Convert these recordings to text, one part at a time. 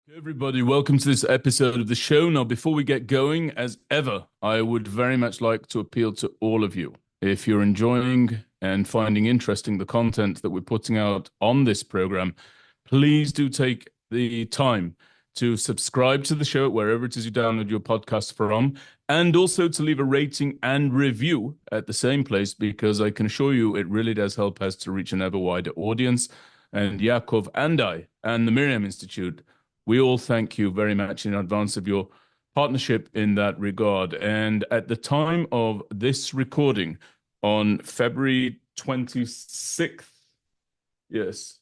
Hey everybody, welcome to this episode of the show. Now, before we get going, as ever, I would very much like to appeal to all of you. If you're enjoying and finding interesting the content that we're putting out on this program, please do take the time to subscribe to the show wherever it is you download your podcast from, and also to leave a rating and review at the same place, because I can assure you it really does help us to reach an ever wider audience. And Yaakov and I and the Miriam Institute, we all thank you very much in advance of your partnership in that regard. And at the time of this recording, on February 26th, yes,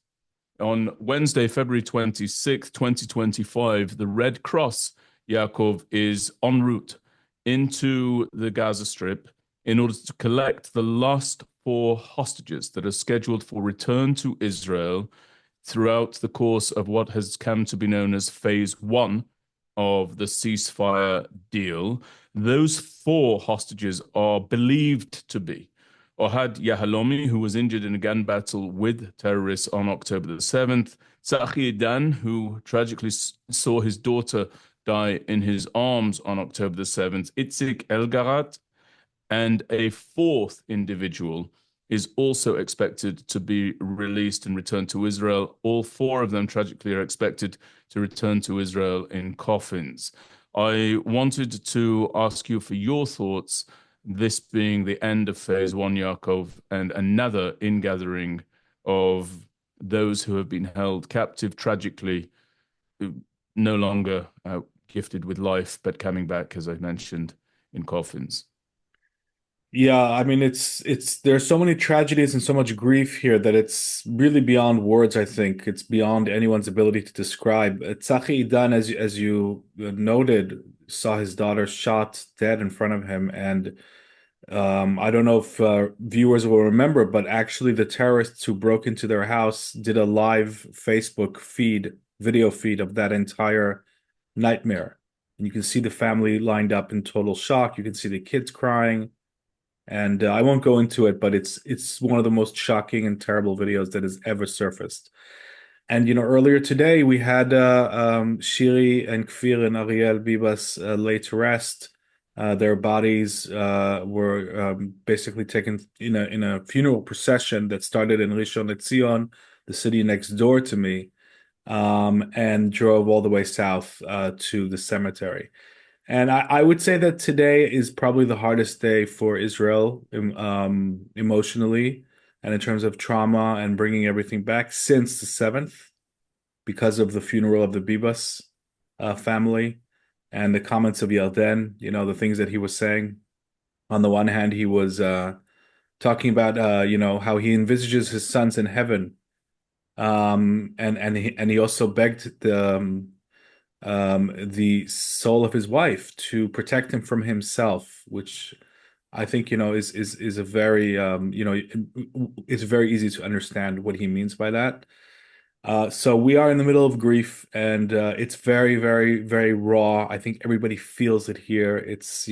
on Wednesday, February 26th, 2025, the Red Cross, Yaakov, is en route into the Gaza Strip in order to collect the last four hostages that are scheduled for return to Israel throughout the course of what has come to be known as phase one of the ceasefire deal. Those four hostages are believed to be Ohad Yahalomi, who was injured in a gun battle with terrorists on October the 7th, Tzachi Dan, who tragically saw his daughter die in his arms on October the 7th, Itzik Elgarat, and a fourth individual is also expected to be released and returned to Israel. All four of them, tragically, are expected to return to Israel in coffins. I wanted to ask you for your thoughts, this being the end of phase one, Yaakov, and another ingathering of those who have been held captive, tragically, no longer gifted with life, but coming back, as I mentioned, in coffins. Yeah, I mean it's there's so many tragedies and so much grief here that it's really beyond words, I think. It's beyond anyone's ability to describe. Tzachi Idan, as you noted, saw his daughter shot dead in front of him, and I don't know if viewers will remember, but actually the terrorists who broke into their house did a live Facebook feed, video feed of that entire nightmare. And you can see the family lined up in total shock. You can see the kids crying. And I won't go into it, but it's one of the most shocking and terrible videos that has ever surfaced. And earlier today we had Shiri and Kfir and Ariel Bibas laid to rest. Their bodies were basically taken in a funeral procession that started in Rishon LeZion, the city next door to me, and drove all the way south to the cemetery. And I would say that today is probably the hardest day for Israel, emotionally and in terms of trauma and bringing everything back since the 7th, because of the funeral of the Bibas family and the comments of Yarden, the things that he was saying. On the one hand, he was talking about, how he envisages his sons in heaven. And he also begged the soul of his wife to protect him from himself, which I think is a very it's very easy to understand what he means by that. So we are in the middle of grief, and it's very, very, very raw. I think everybody feels it here. It's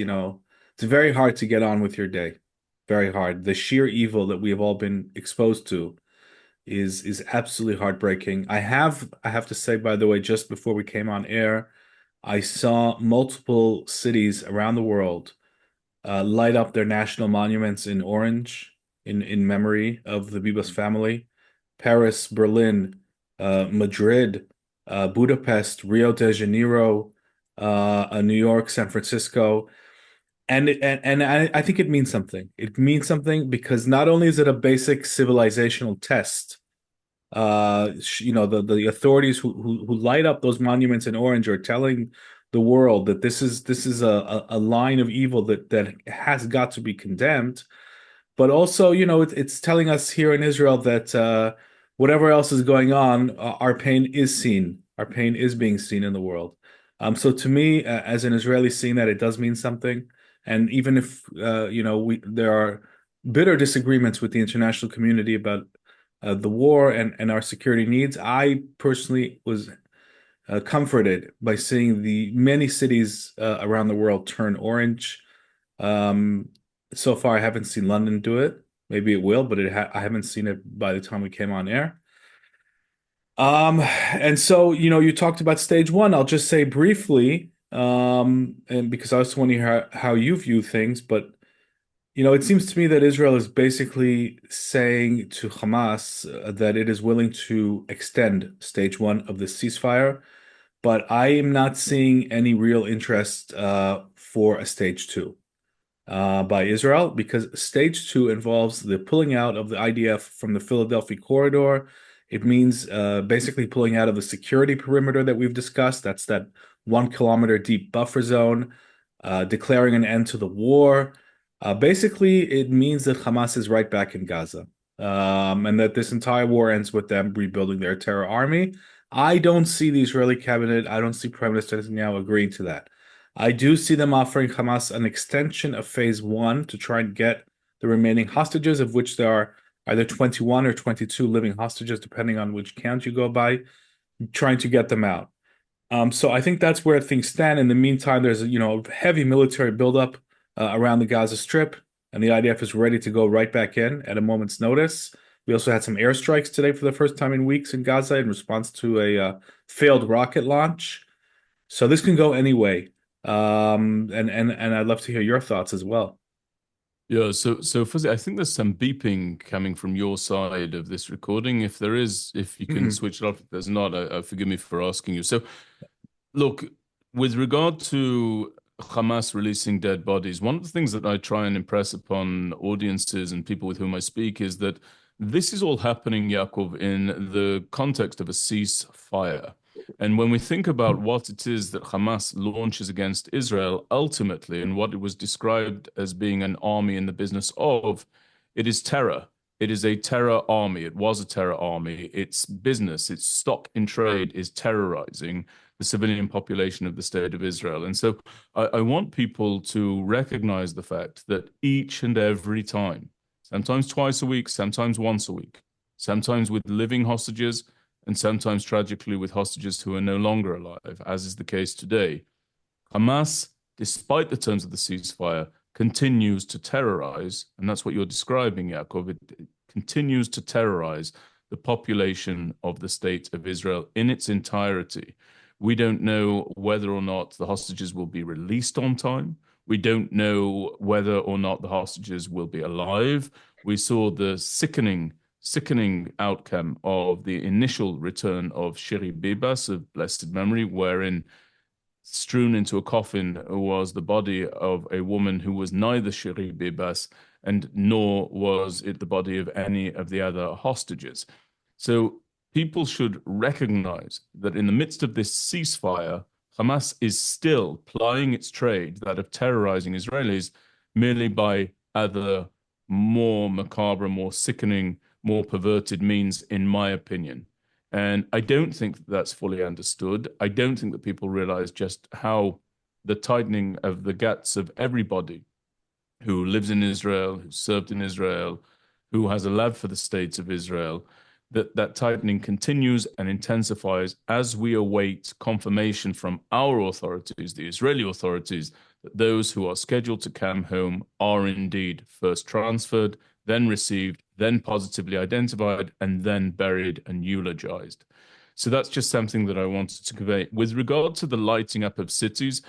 very hard to get on with your day. Very hard. The sheer evil that we have all been exposed to is absolutely heartbreaking. I have to say, by the way, just before we came on air, I saw multiple cities around the world light up their national monuments in orange in memory of the Bibas family. Paris, Berlin, Madrid, Budapest, Rio de Janeiro, New York, San Francisco. And I think it means something. It means something because not only is it a basic civilizational test, the authorities who light up those monuments in orange are telling the world that this is a line of evil that has got to be condemned. But also, it's telling us here in Israel that whatever else is going on, our pain is seen. Our pain is being seen in the world. So to me, as an Israeli, seeing that, it does mean something. And even if there are bitter disagreements with the international community about the war and our security needs, I personally was comforted by seeing the many cities around the world turn orange. Um, so far, I haven't seen London do it. Maybe it will, but I haven't seen it by the time we came on air. And so, you talked about stage one. I'll just say briefly, and because I also want to hear how you view things, but it seems to me that Israel is basically saying to Hamas that it is willing to extend stage one of the ceasefire, but I am not seeing any real interest for a stage two by Israel because stage two involves the pulling out of the IDF from the Philadelphia corridor. It means basically pulling out of the security perimeter that we've discussed. That's that 1 kilometer deep buffer zone, declaring an end to the war. Basically, it means that Hamas is right back in Gaza, and that this entire war ends with them rebuilding their terror army. I don't see the Israeli cabinet, I don't see Prime Minister Netanyahu agreeing to that. I do see them offering Hamas an extension of phase one to try and get the remaining hostages, of which there are either 21 or 22 living hostages, depending on which count you go by, trying to get them out. So I think that's where things stand. In the meantime, there's a heavy military buildup around the Gaza Strip, and the IDF is ready to go right back in at a moment's notice. We also had some airstrikes today for the first time in weeks in Gaza in response to a failed rocket launch. So this can go any way. And I'd love to hear your thoughts as well. Yeah, so Fuzzy, I think there's some beeping coming from your side of this recording. If there is, if you can Mhm. switch it off, if there's not, forgive me for asking you. So, look, with regard to Hamas releasing dead bodies, one of the things that I try and impress upon audiences and people with whom I speak is that this is all happening, Yaakov, in the context of a ceasefire. And when we think about what it is that Hamas launches against Israel ultimately, and what it was described as being an army in the business of, it is terror. It is a terror army. It was a terror army. Its business, its stock in trade is terrorizing the civilian population of the state of Israel. And so I want people to recognize the fact that each and every time, sometimes twice a week, sometimes once a week, sometimes with living hostages, and sometimes tragically with hostages who are no longer alive, as is the case today. Hamas, despite the terms of the ceasefire, continues to terrorize, and that's what you're describing, Yaakov. It continues to terrorize the population of the state of Israel in its entirety. We don't know whether or not the hostages will be released on time. We don't know whether or not the hostages will be alive. We saw the sickening outcome of the initial return of Shiri Bibas of blessed memory, wherein strewn into a coffin was the body of a woman who was neither Shiri Bibas and nor was it the body of any of the other hostages. So people should recognize that in the midst of this ceasefire, Hamas is still plying its trade, that of terrorizing Israelis, merely by other more macabre, more sickening, more perverted means, in my opinion. And I don't think that that's fully understood. I don't think that people realize just how the tightening of the guts of everybody who lives in Israel, who served in Israel, who has a love for the states of Israel, that tightening continues and intensifies as we await confirmation from our authorities, the Israeli authorities, that those who are scheduled to come home are indeed first transferred, then received, then positively identified, and then buried and eulogized. So that's just something that I wanted to convey. With regard to the lighting up of cities,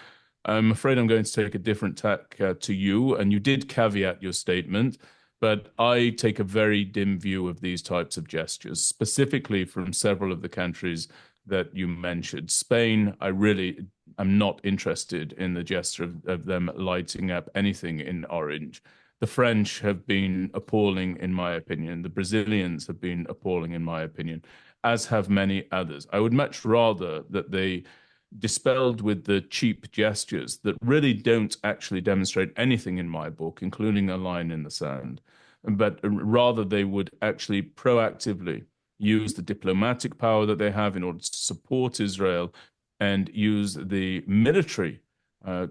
I'm afraid I'm going to take a different tack to you, and you did caveat your statement, but I take a very dim view of these types of gestures, specifically from several of the countries that you mentioned. Spain, I'm not interested in the gesture of them lighting up anything in orange. The French have been appalling, in my opinion. The Brazilians have been appalling, in my opinion, as have many others. I would much rather that they dispelled with the cheap gestures that really don't actually demonstrate anything in my book, including a line in the sand, but rather they would actually proactively use the diplomatic power that they have in order to support Israel and use the military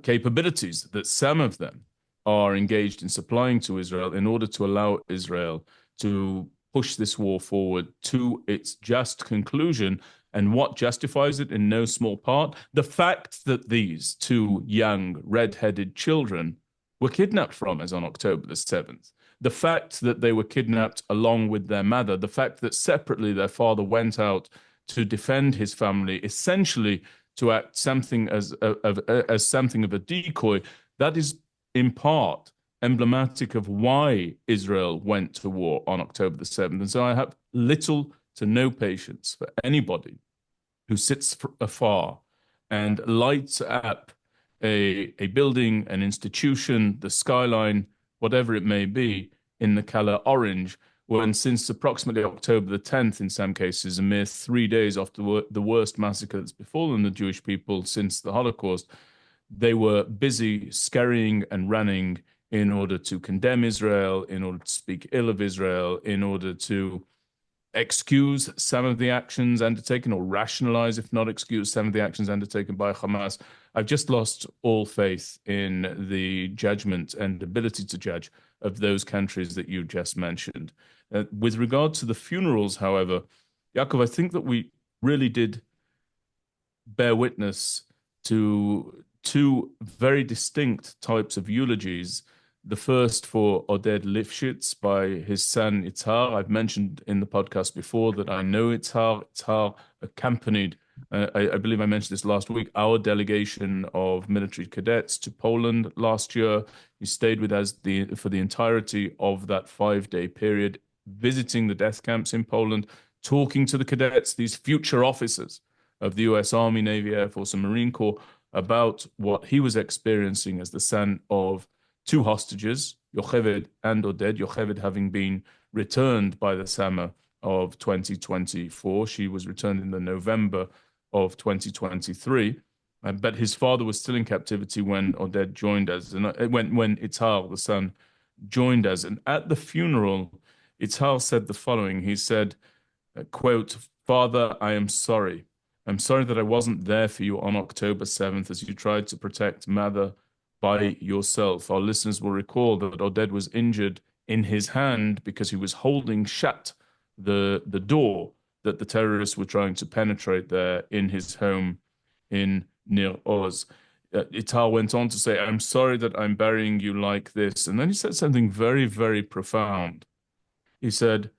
capabilities that some of them are engaged in supplying to Israel in order to allow Israel to push this war forward to its just conclusion. And what justifies it in no small part? The fact that these two young red-headed children were kidnapped from us on October the 7th. The fact that they were kidnapped along with their mother, the fact that separately their father went out to defend his family, essentially to act something as something of a decoy. That is in part emblematic of why Israel went to war on October the 7th. And so I have little to no patience for anybody who sits afar and lights up a building, an institution, the skyline, whatever it may be, in the color orange, when since approximately October the 10th, in some cases, a mere 3 days after the worst massacre that's befallen the Jewish people since the Holocaust, they were busy scurrying and running in order to condemn Israel, in order to speak ill of Israel, in order to excuse some of the actions undertaken or rationalize, if not excuse, some of the actions undertaken by Hamas. I've just lost all faith in the judgment and ability to judge of those countries that you just mentioned. With regard to the funerals, however, Yaakov, I think that we really did bear witness to two very distinct types of eulogies. The first for Oded Lifshitz by his son Itzhar. I've mentioned in the podcast before that I know Itzhar. Itzhar accompanied, I believe I mentioned this last week, our delegation of military cadets to Poland last year. He stayed with us for the entirety of that 5-day period, visiting the death camps in Poland, talking to the cadets, these future officers of the US Army, Navy, Air Force, and Marine Corps, about what he was experiencing as the son of two hostages, Yocheved and Oded, Yocheved having been returned by the summer of 2024. She was returned in the November of 2023. But his father was still in captivity when Oded joined us, and when Itzhar, the son, joined us. And at the funeral, Itzhar said the following. He said, quote, "Father, I am sorry. I'm sorry that I wasn't there for you on October 7th as you tried to protect Mother by yourself." Our listeners will recall that Oded was injured in his hand because he was holding shut the door that the terrorists were trying to penetrate there in his home in Nir Oz. Itzhar went on to say, "I'm sorry that I'm burying you like this." And then he said something very, very profound. He said,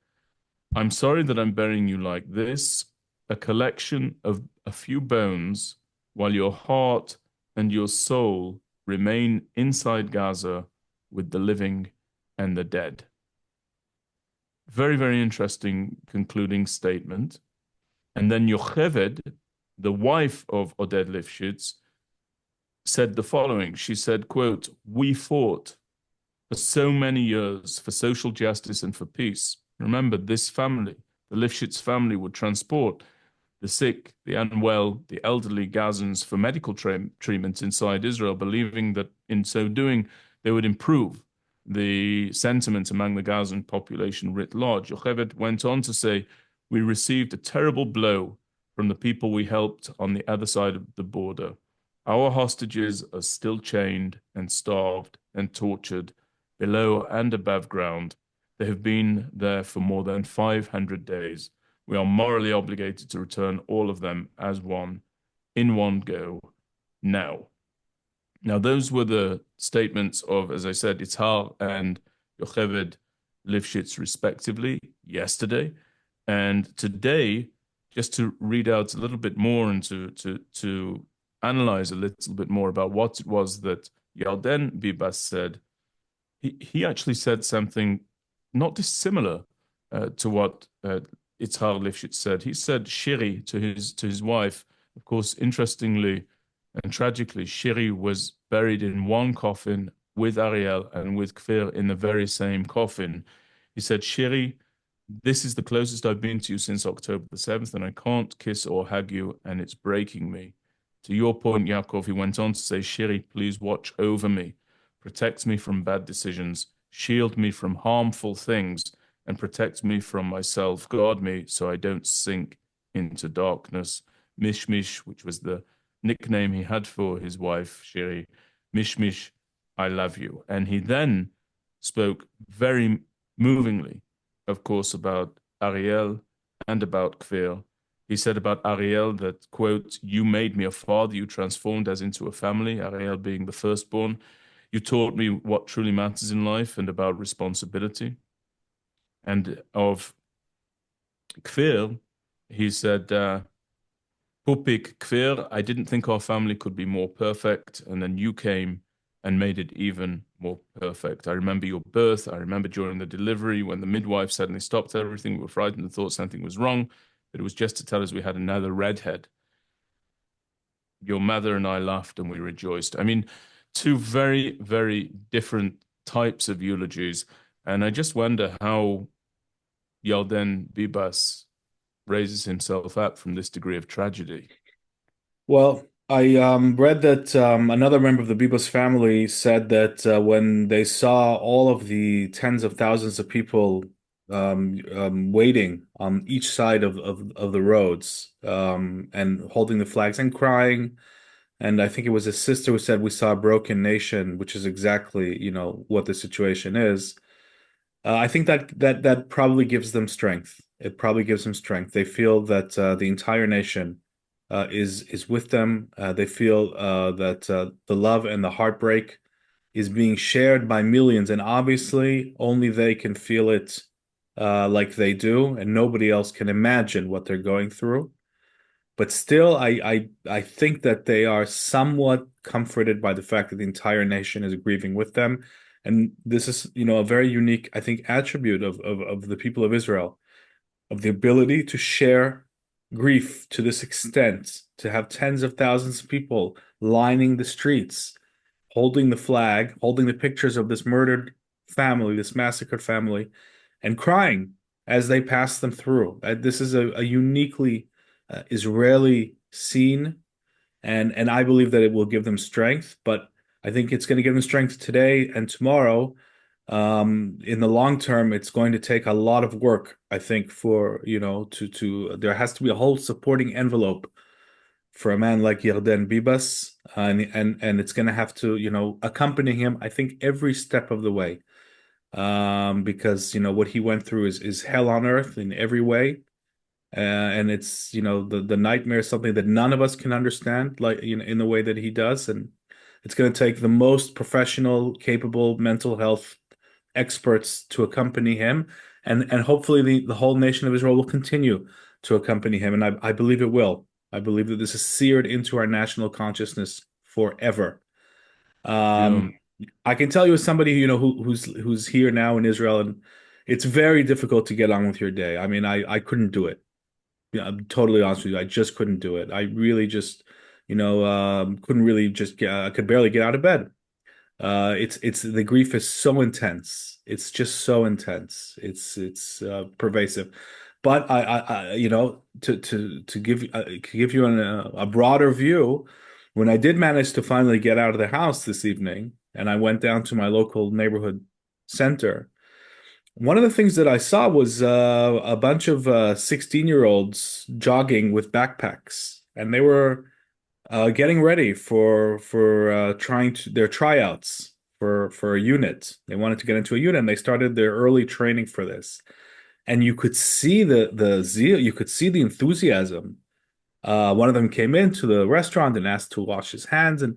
"I'm sorry that I'm burying you like this, a collection of a few bones, while your heart and your soul remain inside Gaza with the living and the dead." Very, very interesting concluding statement. And then Yocheved, the wife of Oded Lifshitz, said the following. She said, quote, "We fought for so many years for social justice and for peace. Remember, this family, the Lifshitz family, would transport the sick, the unwell, the elderly Gazans for medical treatment inside Israel, believing that in so doing, they would improve the sentiment among the Gazan population writ large." Yocheved went on to say, "We received a terrible blow from the people we helped on the other side of the border. Our hostages are still chained and starved and tortured below and above ground. They have been there for more than 500 days. We are morally obligated to return all of them as one, in one go, now." Now, those were the statements of, as I said, Itzhar and Yocheved Lifshitz, respectively, yesterday. And today, just to read out a little bit more and to analyze a little bit more about what it was that Yair Bibas said, he actually said something not dissimilar to what Itzhar Lifshitz said. He said Shiri to his wife. Of course, interestingly and tragically, Shiri was buried in one coffin with Ariel and with Kfir in the very same coffin. He said, "Shiri, this is the closest I've been to you since October the 7th, and I can't kiss or hug you, and it's breaking me." To your point, Yaakov, he went on to say, "Shiri, please watch over me, protect me from bad decisions, shield me from harmful things, and protect me from myself. Guard me so I don't sink into darkness." Mishmish, which was the nickname he had for his wife, Shiri. Mishmish, I love you. And he then spoke very movingly, of course, about Ariel and about Kfir. He said about Ariel that, quote, "You made me a father, you transformed us into a family," Ariel being the firstborn. "You taught me what truly matters in life and about responsibility." And of Kfir, He said, Pupik Kfir, I didn't think our family could be more perfect, and then you came and made it even more perfect. I remember your birth. I remember during the delivery when the midwife suddenly stopped everything. We were frightened and thought something was wrong, but it was just to tell us we had another redhead. Your mother and I laughed and we rejoiced. I mean, two very, very different types of eulogies. And I just wonder how Yalden Bibas raises himself up from this degree of tragedy. Well, I read that another member of the Bibas family said that when they saw all of the tens of thousands of people waiting on each side of the roads and holding the flags and crying, and I think it was his sister who said we saw a broken nation, which is exactly, what the situation is. I think that probably gives them strength. It probably gives them strength. They feel that the entire nation is with them. They feel that the love and the heartbreak is being shared by millions, and obviously only they can feel it like they do, and nobody else can imagine what they're going through. But still, I think that they are somewhat comforted by the fact that the entire nation is grieving with them. And this is, a very unique, I think, attribute of the people of Israel, of the ability to share grief to this extent, to have tens of thousands of people lining the streets, holding the flag, holding the pictures of this murdered family, this massacred family, and crying as they pass them through. This is a uniquely Israeli scene, and I believe that it will give them strength. But I think it's going to give them strength today and tomorrow. In the long term, it's going to take a lot of work, I think, for to there has to be a whole supporting envelope for a man like Yarden Bibas, and it's going to have to accompany him, I think, every step of the way, because what he went through is hell on earth in every way. And it's the nightmare is something that none of us can understand like in the way that he does, and it's going to take the most professional, capable mental health experts to accompany him, and hopefully the whole nation of Israel will continue to accompany him, and I believe it will. I believe that this is seared into our national consciousness forever. Yeah. Um, I can tell you as somebody who's here now in Israel, and it's very difficult to get on with your day. I mean, I couldn't do it. Yeah, I'm totally honest with you. I just couldn't do it. I really just, couldn't really just get, I could barely get out of bed. It's the grief is so intense. It's just so intense. It's pervasive. But to give you a broader view, when I did manage to finally get out of the house this evening, and I went down to my local neighborhood center, one of the things that I saw was a bunch of 16-year-olds jogging with backpacks, and they were getting ready for trying to their tryouts for a unit. They wanted to get into a unit, and they started their early training for this. And you could see the zeal, you could see the enthusiasm. One of them came into the restaurant and asked to wash his hands, and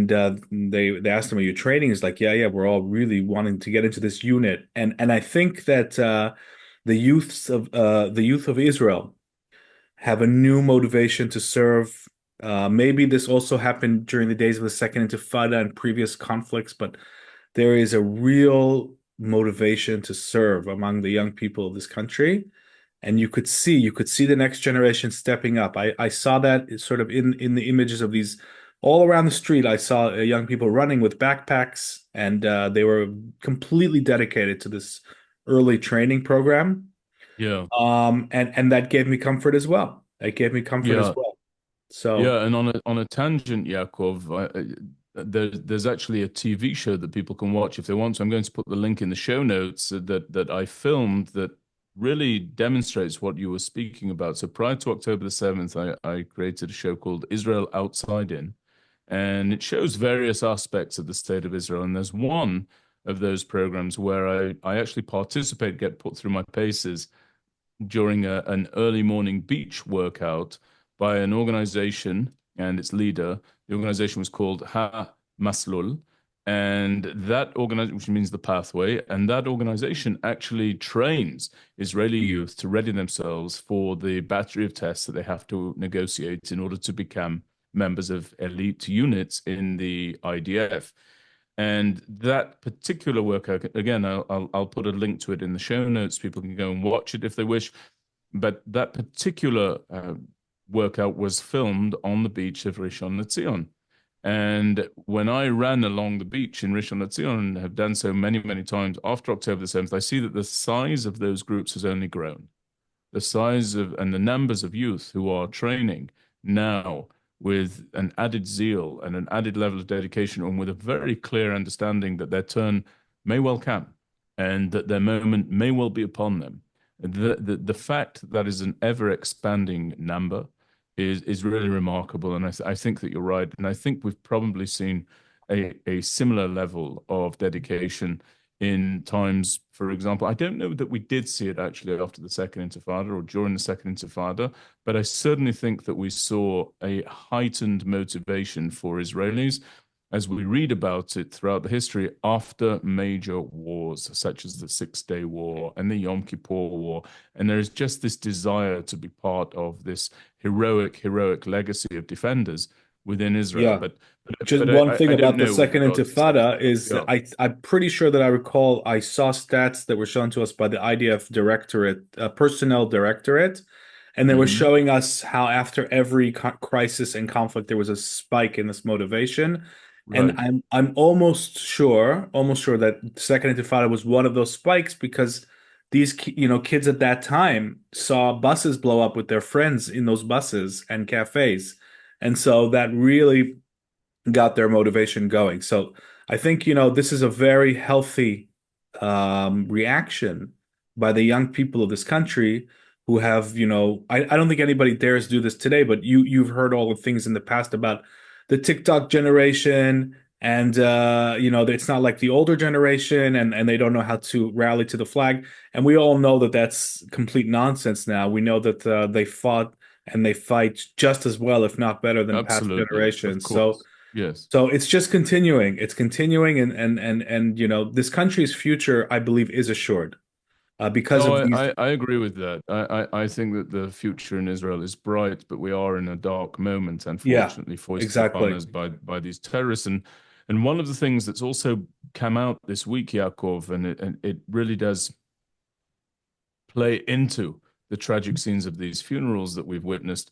they asked him, "Are you training?" He's like, "Yeah, we're all really wanting to get into this unit." And I think that the youth of Israel have a new motivation to serve. Maybe this also happened during the days of the Second Intifada and previous conflicts, but there is a real motivation to serve among the young people of this country. And you could see the next generation stepping up. I saw that sort of in the images of these all around the street. I saw young people running with backpacks, and they were completely dedicated to this early training program. Yeah. And that gave me comfort as well. It gave me comfort as Yeah. well. So Yeah. And on a tangent, Yakov, there's actually a TV show that people can watch if they want. So I'm going to put the link in the show notes that I filmed that really demonstrates what you were speaking about. So prior to October the 7th, I created a show called Israel Outside In, and it shows various aspects of the state of Israel. And there's one of those programs where I actually participate, get put through my paces during an early morning beach workout by an organization and its leader. The organization was called Ha Maslul, And that organization, which means the pathway, and that organization actually trains Israeli youth to ready themselves for the battery of tests that they have to negotiate in order to become members of elite units in the IDF. And that particular work, again, I'll put a link to it in the show notes. People can go and watch it if they wish. But that particular workout was filmed on the beach of Rishon LeZion. And when I ran along the beach in Rishon LeZion and have done so many, many times after October the 7th, I see that the size of those groups has only grown. The size of and the numbers of youth who are training now with an added zeal and an added level of dedication and with a very clear understanding that their turn may well come and that their moment may well be upon them. The fact that is an ever expanding number is really remarkable. And I think that you're right. And I think we've probably seen a similar level of dedication in times, for example, I don't know that we did see it actually after the Second Intifada or during the Second Intifada, but I certainly think that we saw a heightened motivation for Israelis as we read about it throughout the history after major wars, such as the Six-Day War and the Yom Kippur War. And there is just this desire to be part of this heroic legacy of defenders within Israel. Yeah. Just one thing about the Second Intifada is I'm pretty sure that I recall I saw stats that were shown to us by the IDF Directorate, Personnel Directorate, and they were showing us how after every crisis and conflict there was a spike in this motivation. Right. And I'm almost sure that Second Intifada was one of those spikes because these kids at that time saw buses blow up with their friends in those buses and cafes. And so that really got their motivation going. So I think, this is a very healthy reaction by the young people of this country who have, I don't think anybody dares do this today, but you've heard all the things in the past about the TikTok generation and, it's not like the older generation and they don't know how to rally to the flag. And we all know that that's complete nonsense now. We know that they fought and they fight just as well, if not better than past generations. So yes. So it's just continuing. It's continuing, and this country's future, I believe, is assured because of these. I agree with that. I think that the future in Israel is bright, but we are in a dark moment, unfortunately, foisted upon us by these terrorists. And one of the things that's also come out this week, Yaakov, and it really does play into the tragic scenes of these funerals that we've witnessed,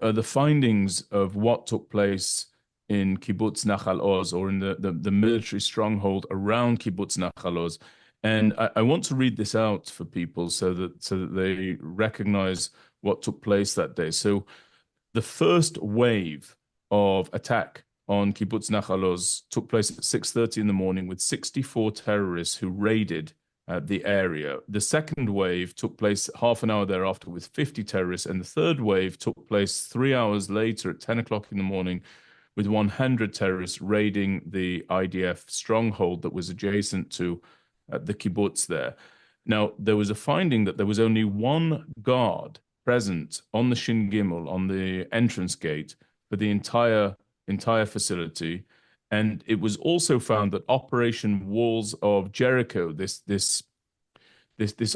are the findings of what took place in Kibbutz Nahal Oz, or in the military stronghold around Kibbutz Nahal Oz. And I want to read this out for people so that they recognize what took place that day. So the first wave of attack on Kibbutz Nahal Oz took place at 6:30 in the morning with 64 terrorists who raided the area. The second wave took place half an hour thereafter with 50 terrorists, and the third wave took place 3 hours later at 10 o'clock in the morning with 100 terrorists raiding the IDF stronghold that was adjacent to the kibbutz there. Now, there was a finding that there was only one guard present on the Shin Gimel, on the entrance gate for the entire facility. And it was also found that Operation Walls of Jericho, this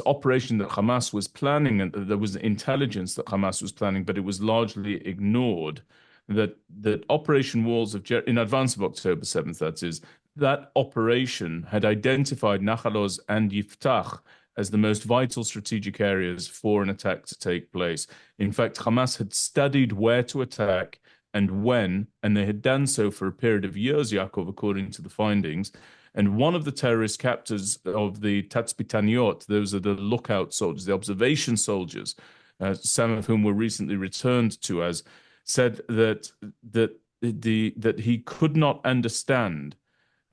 operation that Hamas was planning, and there was intelligence that Hamas was planning, but it was largely ignored. That Operation Walls of Jericho, in advance of October 7th, that is, that operation had identified Nahal Oz and Yiftach as the most vital strategic areas for an attack to take place. In fact, Hamas had studied where to attack and when, and they had done so for a period of years, Yaakov, according to the findings. And one of the terrorist captors of the Tatzpitaniot, those are the lookout soldiers, the observation soldiers, some of whom were recently returned to us, said that he could not understand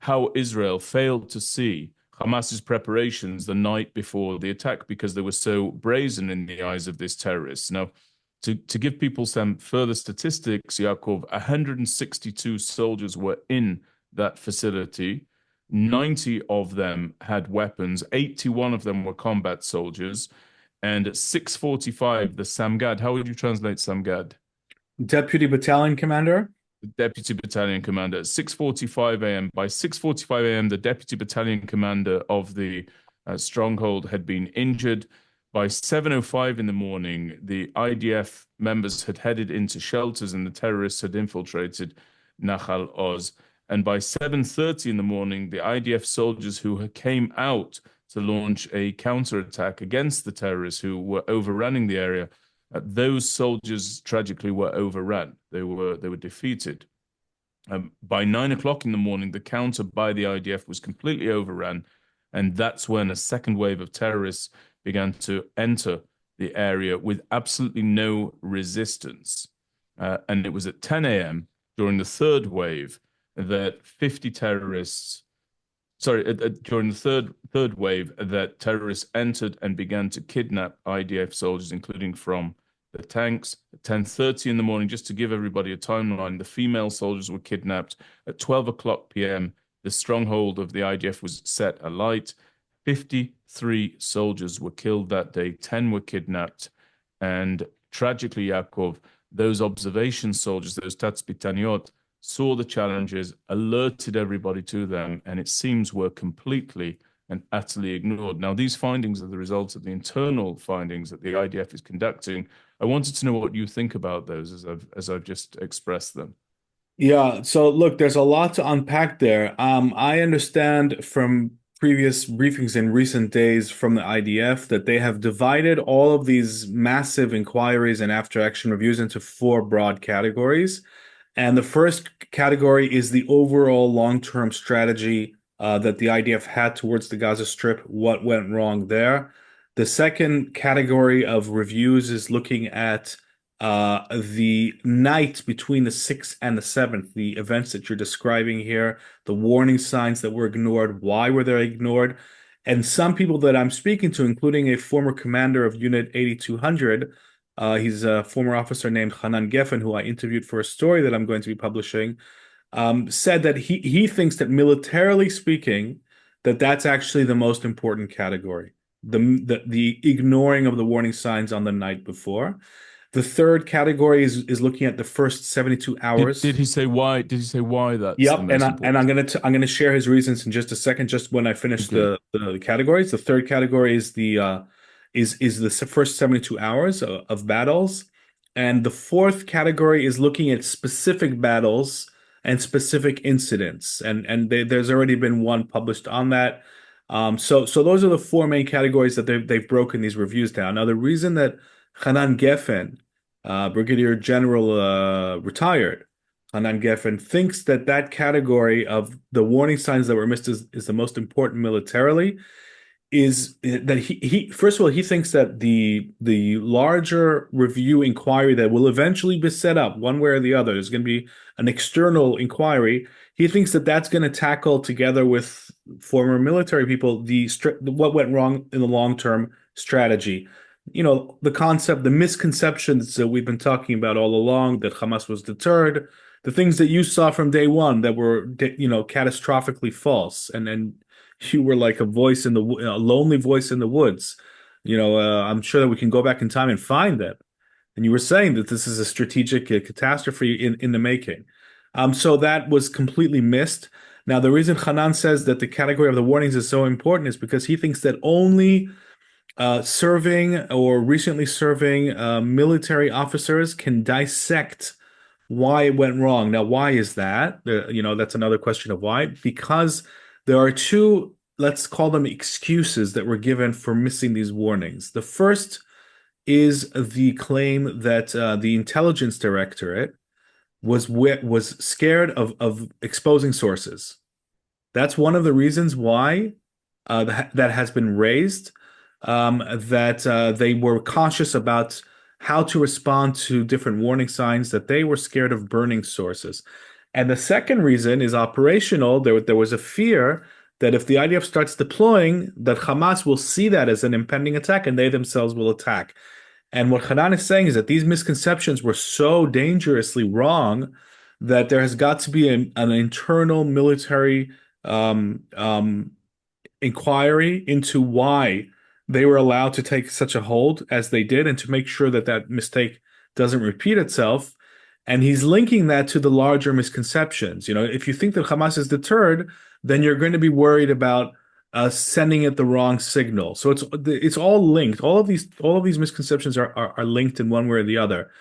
how Israel failed to see Hamas's preparations the night before the attack because they were so brazen in the eyes of this terrorist. Now, to give people some further statistics, Yaakov, 162 soldiers were in that facility. 90 of them had weapons. 81 of them were combat soldiers. And at 6:45, the Samgad, how would you translate Samgad? Deputy Battalion Commander? the deputy battalion commander at 6:45 a.m. By 6:45 a.m., the deputy battalion commander of the stronghold had been injured. By 7:05 in the morning, the IDF members had headed into shelters and the terrorists had infiltrated Nahal Oz. And by 7:30 in the morning, the IDF soldiers who came out to launch a counterattack against the terrorists who were overrunning the area, those soldiers tragically were overrun. They were defeated. By 9 o'clock in the morning, the counter by the IDF was completely overrun, and that's when a second wave of terrorists began to enter the area with absolutely no resistance. And it was at 10 a.m. during the third wave that 50 terrorists, during the third wave, that terrorists entered and began to kidnap IDF soldiers, including from the tanks. At 10:30 in the morning, just to give everybody a timeline, the female soldiers were kidnapped. At 12 o'clock p.m., the stronghold of the IDF was set alight. 53 soldiers were killed that day, 10 were kidnapped, and tragically, Yaakov, those observation soldiers, those Tatzpitaniot, saw the challenges, alerted everybody to them, and it seems were completely and utterly ignored. Now, these findings are the result of the internal findings that the IDF is conducting. I wanted to know what you think about those as I've just expressed them. Yeah, so look, there's a lot to unpack there. I understand from previous briefings in recent days from the IDF that they have divided all of these massive inquiries and after action reviews into four broad categories. And the first category is the overall long-term strategy that the IDF had towards the Gaza Strip, what went wrong there. The second category of reviews is looking at the night between the 6th and the 7th, the events that you're describing here, the warning signs that were ignored, why were they ignored? And some people that I'm speaking to, including a former commander of Unit 8200, he's a former officer named Hanan Geffen, who I interviewed for a story that I'm going to be publishing, said that he thinks that militarily speaking, that's actually the most important category, the ignoring of the warning signs on the night before. The third category is looking at the first 72 hours. Did he say why? Did he say why that's Yep, the most important? and I'm gonna share his reasons in just a second. Just when I finish the categories, the third category is the first 72 hours of battles, and the fourth category is looking at specific battles and specific incidents, and there's already been one published on that. So those are the four main categories that they've broken these reviews down. Now, the reason that Hanan Geffen, Brigadier General, retired, Hanan Geffen thinks that category of the warning signs that were missed is the most important militarily, is that he first of all, he thinks that the larger review inquiry that will eventually be set up one way or the other, there's going to be an external inquiry. He thinks that that's going to tackle, together with former military people, what went wrong in the long-term strategy. You know, the concept, the misconceptions that we've been talking about all along, that Hamas was deterred, the things that you saw from day one that were, catastrophically false. And then you were like a lonely voice in the woods. I'm sure that we can go back in time and find that. And you were saying that this is a strategic catastrophe in the making. So that was completely missed. Now, the reason Hanan says that the category of the warnings is so important is because he thinks that only serving or recently serving military officers can dissect why it went wrong. Now, why is that? That's another question of why. Because there are two, let's call them excuses, that were given for missing these warnings. The first is the claim that the intelligence directorate was scared of exposing sources. That's one of the reasons why that has been raised. That they were cautious about how to respond to different warning signs, that they were scared of burning sources. And the second reason is operational. There was a fear that if the IDF starts deploying, that Hamas will see that as an impending attack and they themselves will attack. And what Hanan is saying is that these misconceptions were so dangerously wrong that there has got to be an internal military inquiry into why they were allowed to take such a hold as they did, and to make sure that mistake doesn't repeat itself. And he's linking that to the larger misconceptions. If you think that Hamas is deterred, then you're going to be worried about sending it the wrong signal. So it's all linked. All of these misconceptions are linked in one way or the other.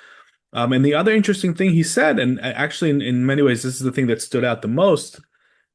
And the other interesting thing he said, and actually in many ways this is the thing that stood out the most,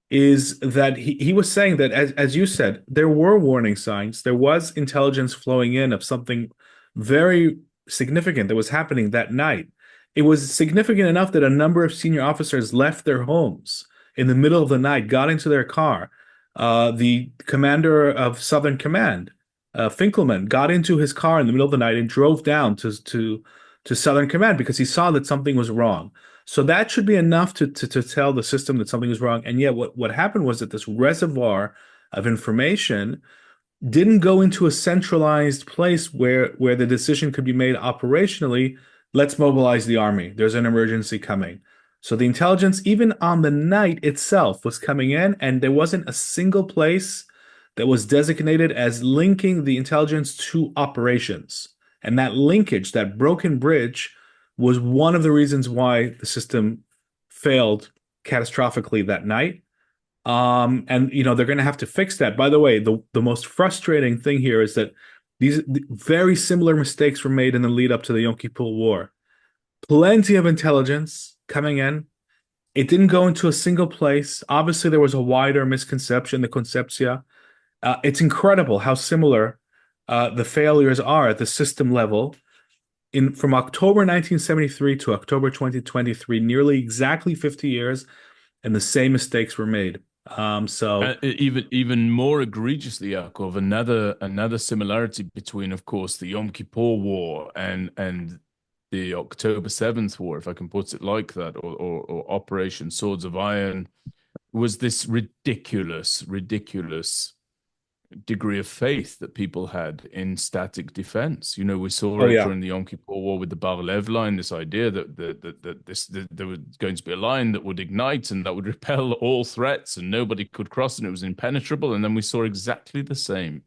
is that he was saying that, as you said, there were warning signs. There was intelligence flowing in of something very significant that was happening that night. It was significant enough that a number of senior officers left their homes in the middle of the night, got into their car. The commander of Southern Command, Finkelman, got into his car in the middle of the night and drove down to Southern Command because he saw that something was wrong. So that should be enough to tell the system that something is wrong. And yet what happened was that this reservoir of information didn't go into a centralized place where the decision could be made operationally. Let's mobilize the army. There's an emergency coming. So the intelligence, even on the night itself, was coming in, and there wasn't a single place that was designated as linking the intelligence to operations. And that linkage, that broken bridge, was one of the reasons why the system failed catastrophically that night. And they're going to have to fix that. By the way, the most frustrating thing here is that these very similar mistakes were made in the lead up to the Yom Kippur War. Plenty of intelligence coming in. It didn't go into a single place. Obviously, there was a wider misconception, the conceptia. It's incredible how similar the failures are at the system level. From October 1973 to October 2023, nearly exactly 50 years, and the same mistakes were made. Even more egregiously, Yaakov, another similarity between, of course, the Yom Kippur War and the October 7th War, if I can put it like that, or Operation Swords of Iron, was this ridiculous degree of faith that people had in static defense. We saw during the Yom Kippur War with the Bar-Lev line, this idea that there was going to be a line that would ignite and that would repel all threats and nobody could cross and it was impenetrable. And then we saw exactly the same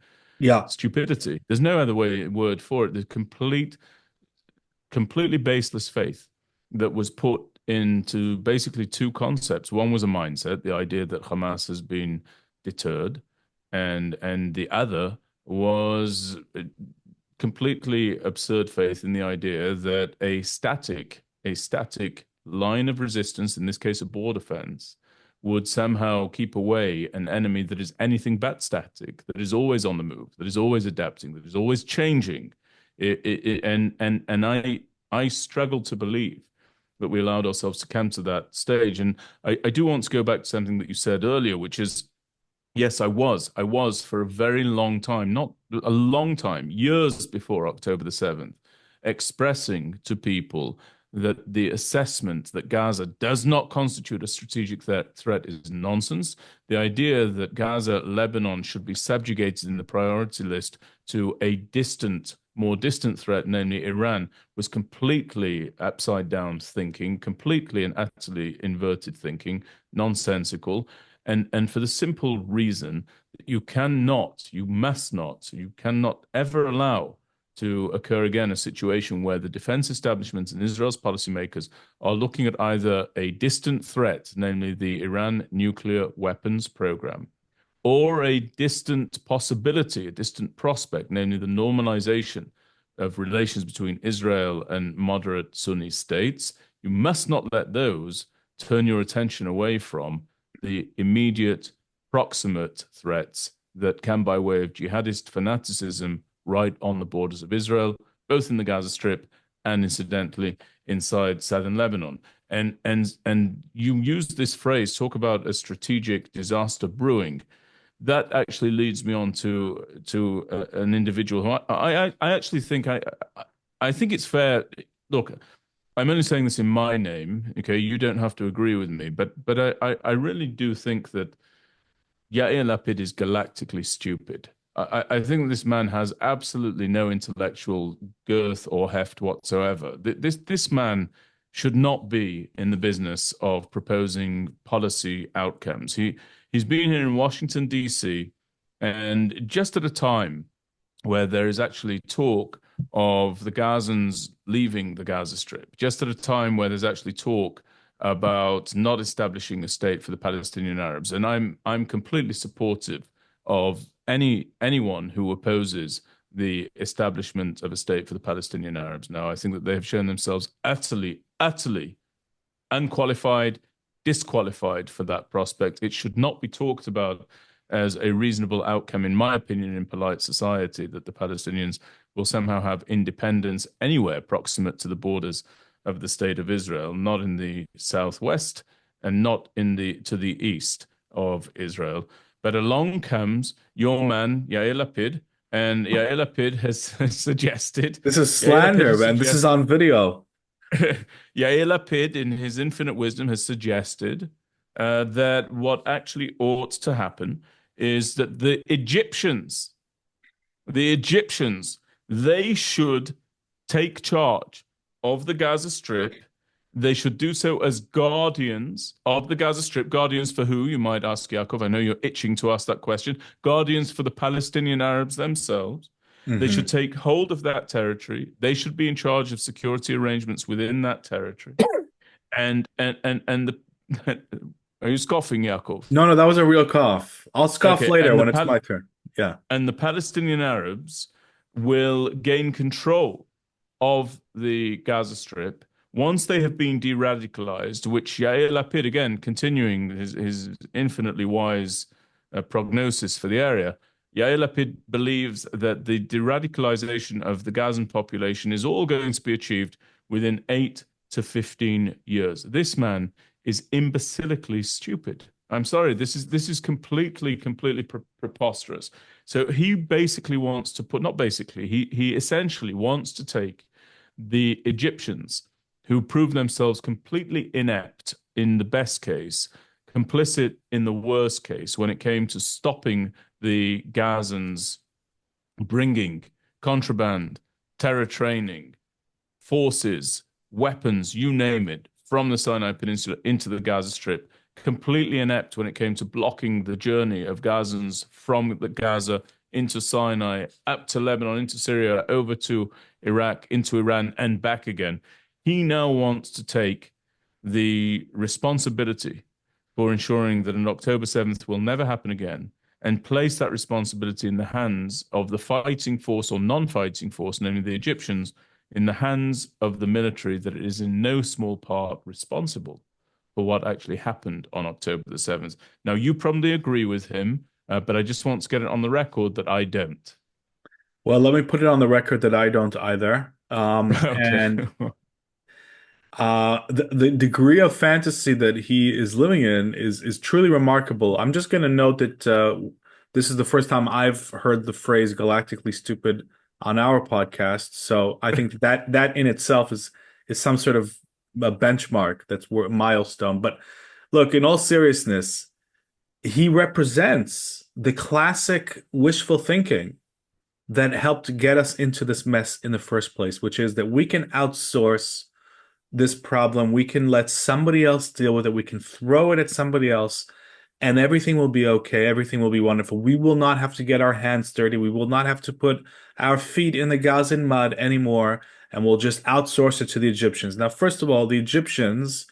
stupidity. There's no other word for it. The completely baseless faith that was put into basically two concepts. One was a mindset, the idea that Hamas has been deterred, and the other was completely absurd faith in the idea that a static line of resistance, in this case a border fence, would somehow keep away an enemy that is anything but static, that is always on the move, that is always adapting, that is always changing. I struggle to believe that we allowed ourselves to come to that stage. And I do want to go back to something that you said earlier, which is, yes, I was for a very long time, not a long time, years before October the 7th, expressing to people that the assessment that Gaza does not constitute a strategic threat is nonsense. The idea that Gaza, Lebanon should be subjugated in the priority list to a more distant threat, namely Iran, was completely upside down thinking, completely and utterly inverted thinking, nonsensical. And for the simple reason that you must not ever allow to occur again a situation where the defense establishments and Israel's policymakers are looking at either a distant threat, namely the Iran nuclear weapons program, or a distant possibility, a distant prospect, namely the normalization of relations between Israel and moderate Sunni states. You must not let those turn your attention away from the immediate, proximate threats that come by way of jihadist fanaticism right on the borders of Israel, both in the Gaza Strip and incidentally inside southern Lebanon. And you use this phrase, talk about a strategic disaster brewing. That actually leads me on to an individual who I actually think I think it's fair. Look, I'm only saying this in my name. Okay, you don't have to agree with me, but I really do think that Yair Lapid is galactically stupid. I think this man has absolutely no intellectual girth or heft whatsoever. This man should not be in the business of proposing policy outcomes. He's been here in Washington D.C. and just at a time where there is actually talk of the Gazans leaving the Gaza Strip, just at a time where there's actually talk about not establishing a state for the Palestinian Arabs. And I'm completely supportive of anyone who opposes the establishment of a state for the Palestinian Arabs. Now, I think that they have shown themselves utterly unqualified, disqualified for that prospect. It should not be talked about as a reasonable outcome, in my opinion, in polite society, that the Palestinians will somehow have independence anywhere proximate to the borders of the state of Israel, not in the southwest and not to the east of Israel. But along comes your man, Yair Lapid, and Yair Lapid has suggested... This is slander, man. This is on video. Yair Lapid, in his infinite wisdom, has suggested that what actually ought to happen is that the Egyptians, they should take charge of the Gaza Strip. They should do so as guardians of the Gaza Strip. Guardians for who, you might ask, Yaakov? I know you're itching to ask that question. Guardians for the Palestinian Arabs themselves. Mm-hmm. They should take hold of that territory. They should be in charge of security arrangements within that territory. And the are you scoffing, Yaakov? No, that was a real cough. I'll scoff later when it's my turn. Yeah. And the Palestinian Arabs will gain control of the Gaza Strip once they have been de-radicalized, which Yair Lapid, again, continuing his infinitely wise prognosis for the area, Yair Lapid believes that the de-radicalization of the Gazan population is all going to be achieved within 8 to 15 years. This man is imbecilically stupid. I'm sorry, this is completely preposterous. So he basically wants to put, not basically, he essentially wants to take the Egyptians, who prove themselves completely inept in the best case, complicit in the worst case, when it came to stopping the Gazans bringing contraband, terror training, forces, weapons, you name it, from the Sinai Peninsula into the Gaza Strip, completely inept when it came to blocking the journey of Gazans from the Gaza into Sinai, up to Lebanon, into Syria, over to Iraq, into Iran, and back again. He now wants to take the responsibility for ensuring that an October 7th will never happen again and place that responsibility in the hands of the fighting force or non-fighting force, namely the Egyptians, in the hands of the military that is in no small part responsible for what actually happened on October the 7th. Now, you probably agree with him, but I just want to get it on the record that I don't. Well, let me put it on the record that I don't either. Okay. And the degree of fantasy that he is living in is truly remarkable. I'm just going to note that this is the first time I've heard the phrase galactically stupid on our podcast. So I think that in itself is some sort of a benchmark, that's a milestone. But look, in all seriousness, he represents the classic wishful thinking that helped get us into this mess in the first place, which is that we can outsource this problem. We can let somebody else deal with it. We can throw it at somebody else and everything will be okay. Everything will be wonderful. We will not have to get our hands dirty. We will not have to put our feet in the Gazan mud anymore, and we'll just outsource it to the Egyptians. Now, first of all, the Egyptians,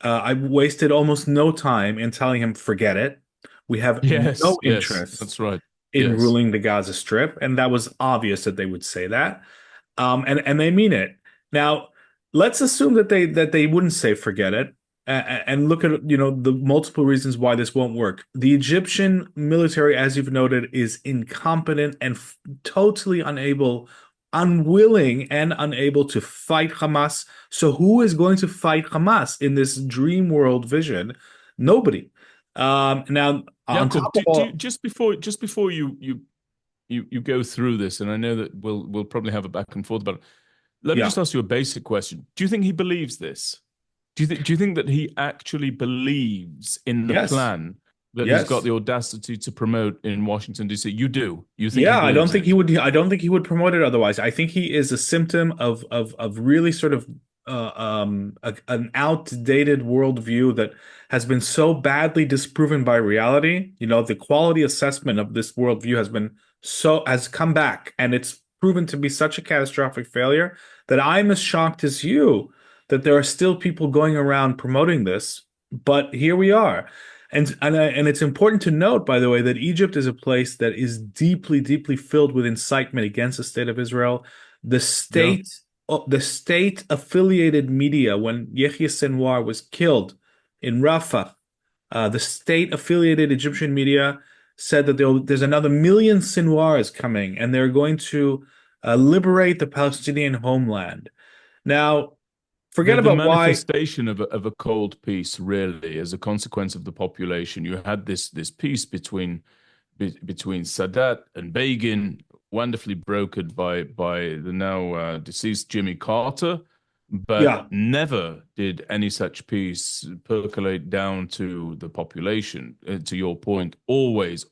I wasted almost no time in telling him, forget it. We have no interest that's right. in ruling the Gaza Strip, and that was obvious that they would say that. And they mean it. Now, let's assume that they wouldn't say forget it, and look at the multiple reasons why this won't work. The Egyptian military, as you've noted, is incompetent and totally unwilling and unable to fight Hamas. So who is going to fight Hamas in this dream world vision? Nobody. Now, just before you go through this, and I know that we'll probably have a back and forth about it. Let me just ask you a basic question. Do you think he believes this? Do you think that he actually believes in the plan that he's got the audacity to promote in Washington D.C.? You do. You think? Yeah, I don't think he would. I don't think he would promote it otherwise. I think he is a symptom of really sort of an outdated worldview that has been so badly disproven by reality. The quality assessment of this worldview has come back, and it's proven to be such a catastrophic failure that I'm as shocked as you that there are still people going around promoting this. But here we are. And it's important to note, by the way, that Egypt is a place that is deeply, deeply filled with incitement against the state of Israel. The Yeah. state, the state affiliated media, when Yehya Sinwar was killed in Rafah, the state affiliated Egyptian media said that there's another million Sinwars coming, and they're going to liberate the Palestinian homeland. Now, forget The about why. manifestation of a cold peace, really, as a consequence of the population. You had this peace between Sadat and Begin, wonderfully brokered by the now deceased Jimmy Carter, but Yeah, never did any such peace percolate down to the population. To your point, always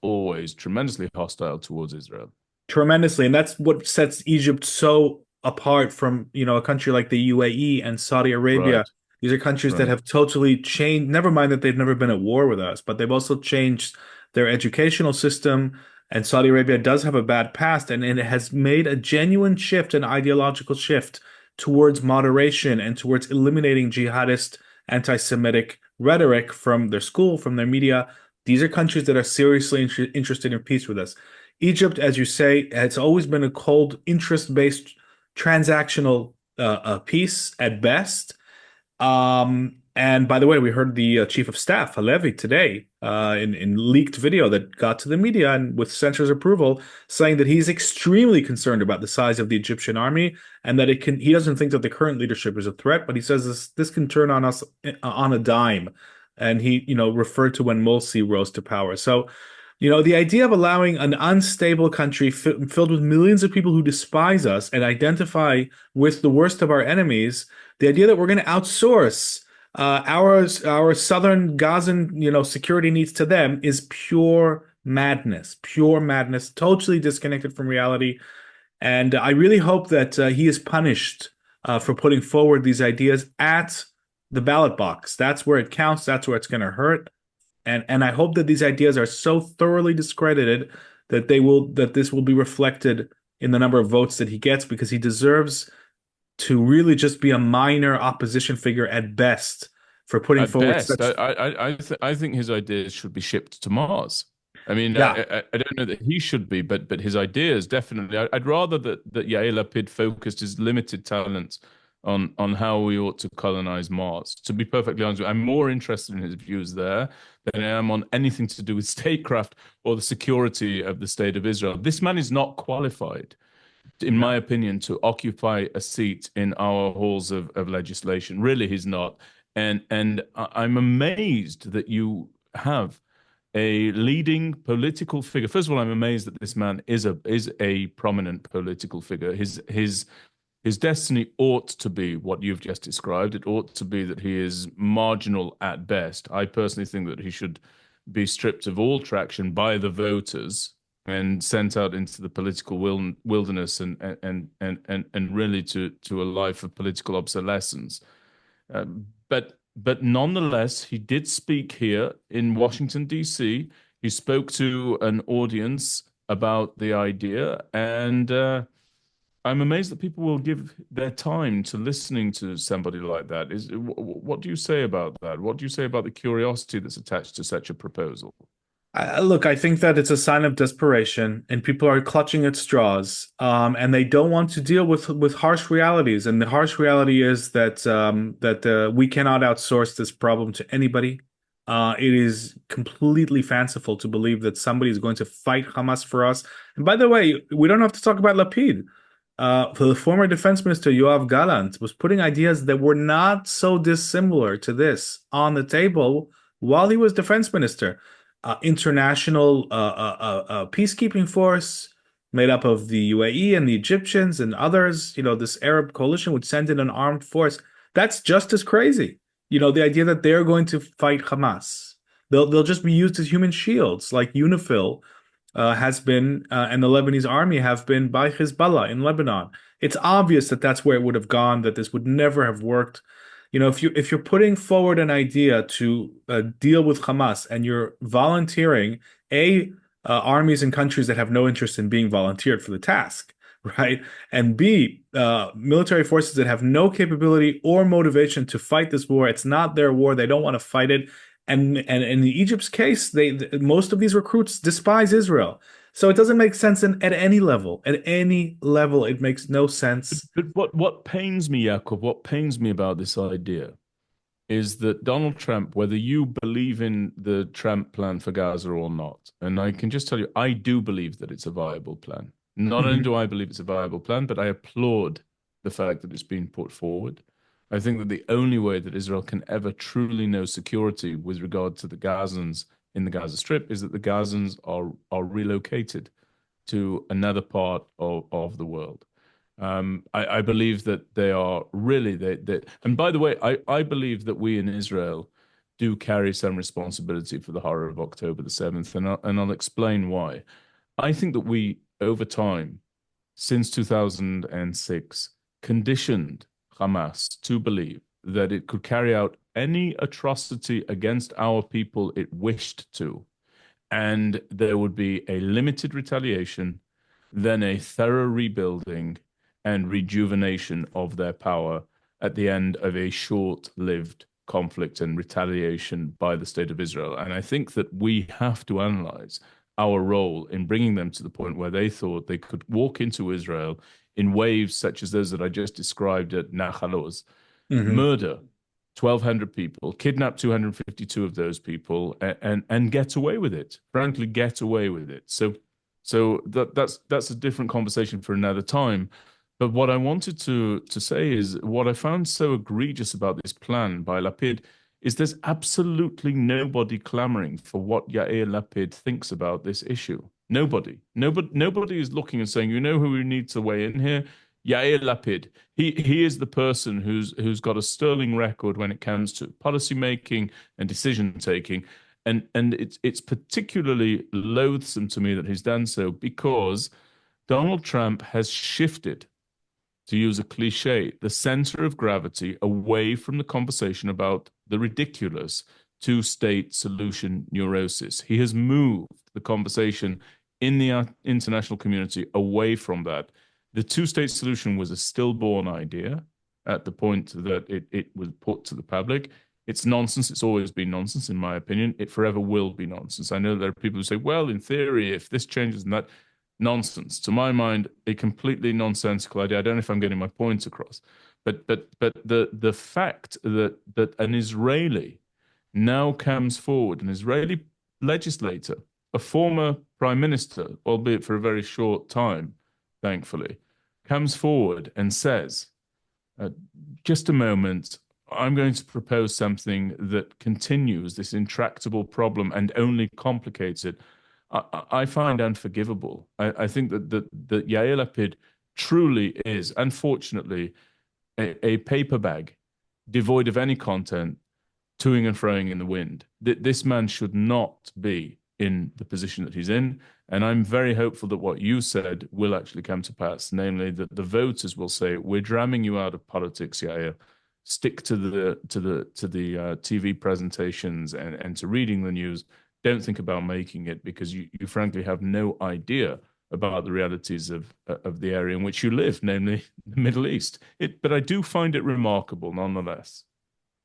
tremendously hostile towards Israel. tremendously. And that's what sets Egypt so apart from, a country like the UAE and Saudi Arabia. Right, These are countries that right. have totally changed, never mind that they've never been at war with us, but they've also changed their educational system. And Saudi Arabia does have a bad past, and it has made a genuine shift, an ideological shift towards moderation and towards eliminating jihadist, anti-Semitic rhetoric from their school, from their media. These are countries that are seriously interested in peace with us. Egypt, as you say, has always been a cold, interest-based, transactional peace at best. And by the way, we heard the chief of staff, Halevi, today in leaked video that got to the media and with censor's approval, saying that he's extremely concerned about the size of the Egyptian army and that he doesn't think that the current leadership is a threat, but he says this can turn on us on a dime. And he, referred to when Morsi rose to power. So, the idea of allowing an unstable country filled with millions of people who despise us and identify with the worst of our enemies, the idea that we're going to outsource our southern Gazan, security needs to them is pure madness, totally disconnected from reality. And I really hope that he is punished for putting forward these ideas at the ballot box. That's where it counts. That's where it's going to hurt. And I hope that these ideas are so thoroughly discredited that this will be reflected in the number of votes that he gets, because he deserves to really just be a minor opposition figure at best for putting At forward best, such. I think his ideas should be shipped to Mars. I mean, Yeah, I don't know that he should be, but his ideas definitely. I'd rather that Yair Lapid focused his limited talents on how we ought to colonize Mars. To be perfectly honest, I'm more interested in his views there than I am on anything to do with statecraft or the security of the state of Israel. This man is not qualified, in yeah. my opinion, to occupy a seat in our halls of legislation. Really, he's not. And I'm amazed that you have a leading political figure. First of all, I'm amazed that this man is a prominent political figure. His destiny ought to be what you've just described. It ought to be that he is marginal at best. I personally think that he should be stripped of all traction by the voters and sent out into the political wilderness and really to a life of political obsolescence. But nonetheless, he did speak here in Washington, D.C. He spoke to an audience about the idea, and I'm amazed that people will give their time to listening to somebody like that. What do you say about that? What do you say about the curiosity that's attached to such a proposal? Look, I think that it's a sign of desperation, and people are clutching at straws, and they don't want to deal with harsh realities. And the harsh reality is that we cannot outsource this problem to anybody. It is completely fanciful to believe that somebody is going to fight Hamas for us. And by the way, we don't have to talk about Lapid. The former defense minister Yoav Gallant was putting ideas that were not so dissimilar to this on the table while he was defense minister. International peacekeeping force made up of the UAE and the Egyptians and others. This Arab coalition would send in an armed force. That's just as crazy. The idea that they're going to fight Hamas. They'll just be used as human shields, like UNIFIL has been, and the Lebanese army have been by Hezbollah in Lebanon. It's obvious that that's where it would have gone, that this would never have worked. If you're putting forward an idea to deal with Hamas and you're volunteering armies and countries that have no interest in being volunteered for the task, right? And B, military forces that have no capability or motivation to fight this war. It's not their war. They don't want to fight it. And in Egypt's case, most of these recruits despise Israel. So it doesn't make sense at any level. At any level, it makes no sense. But what pains me, Yaakov, what pains me about this idea is that Donald Trump, whether you believe in the Trump plan for Gaza or not, and I can just tell you, I do believe that it's a viable plan. Not only Mhm. do I believe it's a viable plan, but I applaud the fact that it's been put forward. I think that the only way that Israel can ever truly know security with regard to the Gazans in the Gaza Strip is that the Gazans are relocated to another part of the world. I believe that they are really and by the way, I believe that we in Israel do carry some responsibility for the horror of October the 7th, and I'll explain why. I think that we, over time, since 2006, conditioned Hamas to believe that it could carry out any atrocity against our people it wished to, and there would be a limited retaliation, then a thorough rebuilding and rejuvenation of their power at the end of a short-lived conflict and retaliation by the state of Israel. And I think that we have to analyze our role in bringing them to the point where they thought they could walk into Israel in waves such as those that I just described at Nahal Oz, Mhm. murder 1,200 people, kidnap 252 of those people, and get away with it. Frankly, get away with it. So that's a different conversation for another time. But what I wanted to say is what I found so egregious about this plan by Lapid is there's absolutely nobody clamoring for what Yair Lapid thinks about this issue. Nobody is looking and saying, you know who we need to weigh in here? Yair Lapid. He is the person who's got a sterling record when it comes to policy making and decision taking. And it's particularly loathsome to me that he's done so because Donald Trump has shifted, to use a cliche, the center of gravity away from the conversation about the ridiculous two-state solution neurosis. He has moved the conversation in the international community away from that. The two-state solution was a stillborn idea at the point that it was put to the public. It's nonsense. It's always been nonsense, in my opinion. It forever will be nonsense. I know there are people who say, well, in theory, if this changes and that, nonsense. To my mind, a completely nonsensical idea. I don't know if I'm getting my points across, but the fact that an Israeli now comes forward, an Israeli legislator, a former prime minister, albeit for a very short time, thankfully, comes forward and says, uh, just a moment, I'm going to propose something that continues this intractable problem and only complicates it. I find unforgivable. I think that Yair Lapid truly is, unfortunately, a paper bag devoid of any content, toing and froing in the wind. This man should not be in the position that he's in. And I'm very hopeful that what you said will actually come to pass, namely that the voters will say, "We're dramming you out of politics, Yair. Stick to the TV presentations and to reading the news. Don't think about making it because you frankly have no idea about the realities of the area in which you live, namely the Middle East." But I do find it remarkable nonetheless.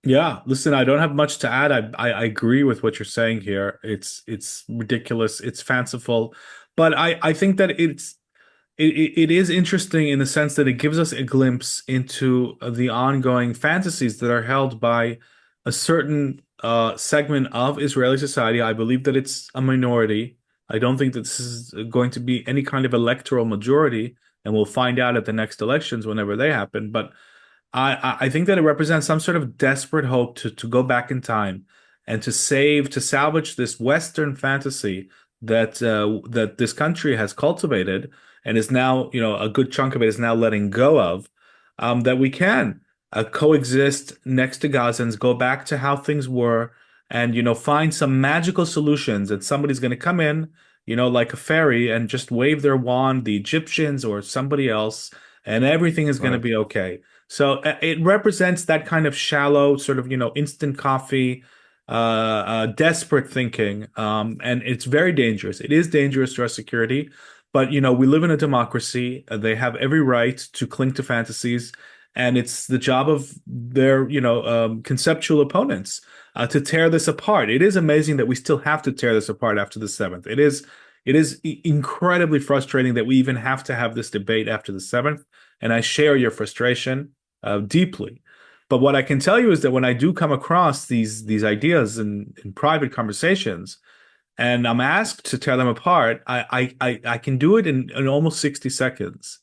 Yeah, listen, I don't have much to add. I agree with what you're saying here. It's ridiculous, it's fanciful, but I think that it is interesting in the sense that it gives us a glimpse into the ongoing fantasies that are held by a certain segment of Israeli society. I believe that it's a minority. I don't think that this is going to be any kind of electoral majority, and we'll find out at the next elections whenever they happen. But I think that it represents some sort of desperate hope to go back in time and to salvage this Western fantasy that this country has cultivated and is now, a good chunk of it is now letting go of, that we can coexist next to Gazans, go back to how things were, and find some magical solutions. And somebody's going to come in, like a fairy, and just wave their wand, the Egyptians or somebody else, and everything is going to Right. be okay. So it represents that kind of shallow, sort of, instant coffee, desperate thinking. And it's very dangerous. It is dangerous to our security. But we live in a democracy. They have every right to cling to fantasies, and it's the job of their conceptual opponents to tear this apart. It is amazing that we still have to tear this apart after the seventh. It is incredibly frustrating that we even have to have this debate after the seventh, and I share your frustration deeply. But what I can tell you is that when I do come across these ideas in private conversations, and I'm asked to tear them apart, I can do it in almost 60 seconds.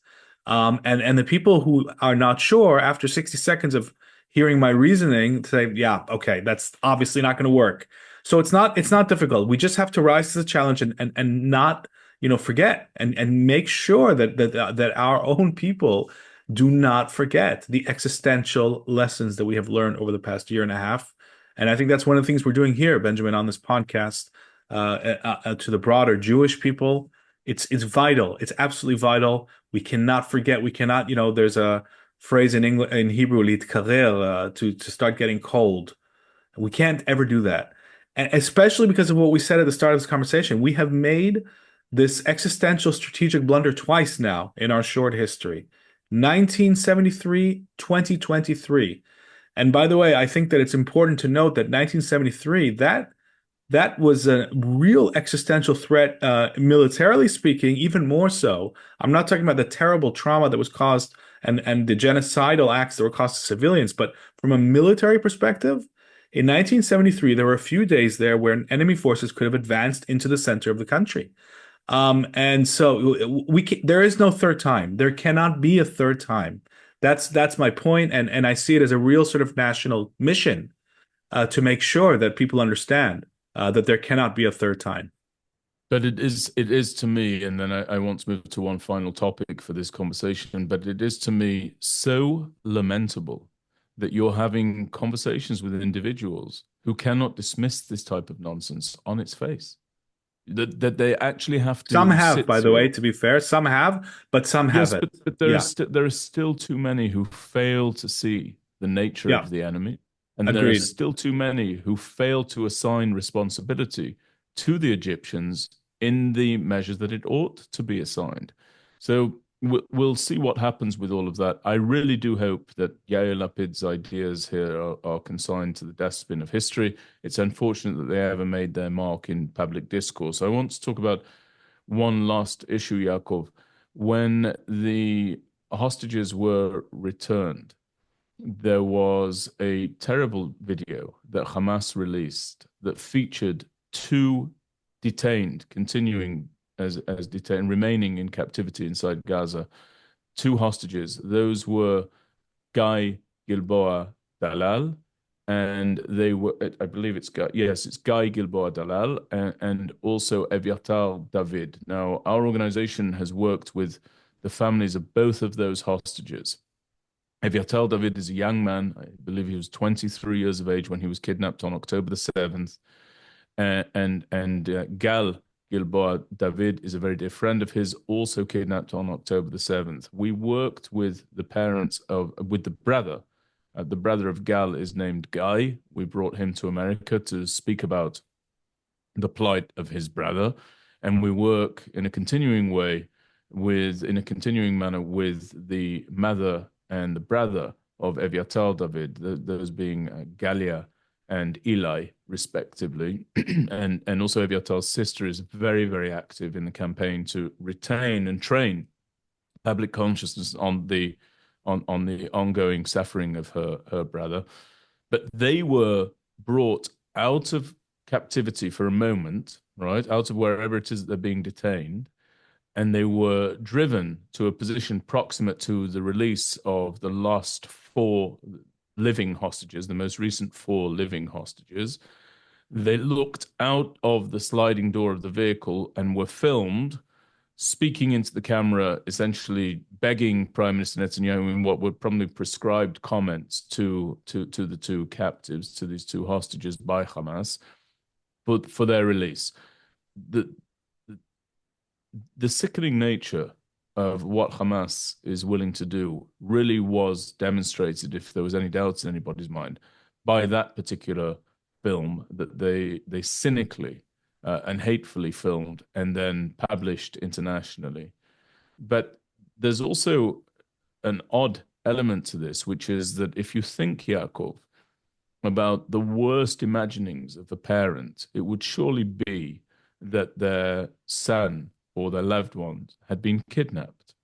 And the people who are not sure after 60 seconds of hearing my reasoning say, yeah, okay, that's obviously not going to work. So it's not difficult. We just have to rise to the challenge and not forget and make sure that our own people do not forget the existential lessons that we have learned over the past year and a half. And I think that's one of the things we're doing here, Benjamin, on this podcast to the broader Jewish people. It's vital. It's absolutely vital. We cannot forget. We cannot. There's a phrase in English, in Hebrew, litkarer, to start getting cold. We can't ever do that, and especially because of what we said at the start of this conversation. We have made this existential strategic blunder twice now in our short history: 1973, 2023. And by the way, I think that it's important to note that 1973, that was a real existential threat, militarily speaking, even more so. I'm not talking about the terrible trauma that was caused and the genocidal acts that were caused to civilians, but from a military perspective, in 1973, there were a few days there where enemy forces could have advanced into the center of the country. And so there is no third time. There cannot be a third time. That's my point, and I see it as a real sort of national mission to make sure that people understand that there cannot be a third time. But it is to me, and then I want to move to one final topic for this conversation, but it is to me so lamentable that you're having conversations with individuals who cannot dismiss this type of nonsense on its face. That they actually have Some to have, sit by the through way, it. to be fair, some have, but some Yes, haven't. but Yeah, there are still too many who fail to see the nature yeah, of the enemy, and there are agreed. still too many who fail to assign responsibility to the Egyptians in the measures that it ought to be assigned. So we'll see what happens with all of that. I really do hope that Yair Lapid's ideas here are consigned to the dustbin of history. It's unfortunate that they ever made their mark in public discourse. I want to talk about one last issue, Yaakov. When the hostages were returned, there was a terrible video that Hamas released that featured two detained, continuing as detained, remaining in captivity inside Gaza, two hostages. Those were Guy Gilboa Dalal, and they were, I believe it's Guy, yes, it's Guy Gilboa Dalal, and also Eviatar David. Now, our organization has worked with the families of both of those hostages. Eviatar David is a young man. I believe he was 23 years of age when he was kidnapped on October the 7th. And Gal Gilboa David is a very dear friend of his, also kidnapped on October the 7th. We worked with the parents with the brother. The brother of Gal is named Guy. We brought him to America to speak about the plight of his brother. And we work in a continuing manner with the mother and the brother of Eviatar David, those being Galia and Eli, respectively. and also Eviatar's sister is very, very active in the campaign to retain and train public consciousness on the ongoing suffering of her brother. But they were brought out of captivity for a moment, right? Out of wherever it is that they're being detained, and they were driven to a position proximate to the release of the last four living hostages, the most recent four living hostages. They looked out of the sliding door of the vehicle and were filmed speaking into the camera, essentially begging Prime Minister Netanyahu in what were probably prescribed comments to the two captives, to these two hostages by Hamas, but for their release. The sickening nature of what Hamas is willing to do really was demonstrated, if there was any doubts in anybody's mind, by that particular film, that they cynically and hatefully filmed and then published internationally. But there's also an odd element to this, which is that if you think, Yaakov, about the worst imaginings of a parent, it would surely be that their son or their loved ones had been kidnapped.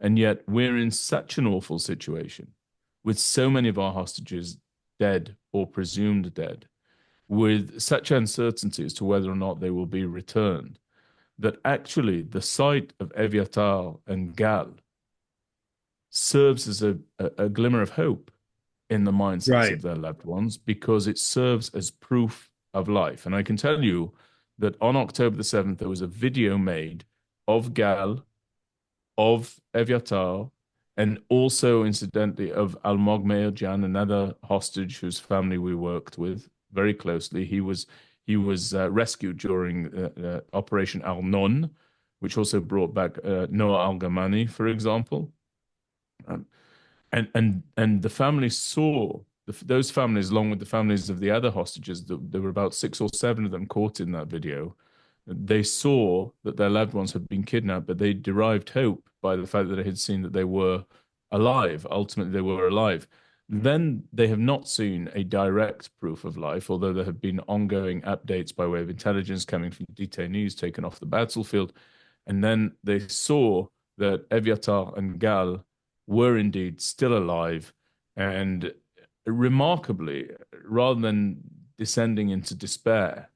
And yet we're in such an awful situation with so many of our hostages dead or presumed dead, with such uncertainty as to whether or not they will be returned, that actually the sight of Eviatar and Gal serves as a glimmer of hope in the mindsets Right. of their loved ones, because it serves as proof of life. And I can tell you that on October the 7th, there was a video made of Gal, of Eviatar, and also, incidentally, of Almog Meirjan, another hostage whose family we worked with very closely. He was rescued during Operation Al Non, which also brought back Noah Al Gamani, for example. Um, and the family saw those families, along with the families of the other hostages. There were about 6 or 7 of them caught in that video. They saw that their loved ones had been kidnapped, but they derived hope by the fact that they had seen that they were alive. Ultimately, they were alive. Then they have not seen a direct proof of life, although there have been ongoing updates by way of intelligence coming from detainees taken off the battlefield. And then they saw that Eviatar and Gal were indeed still alive. And remarkably, rather than descending into despair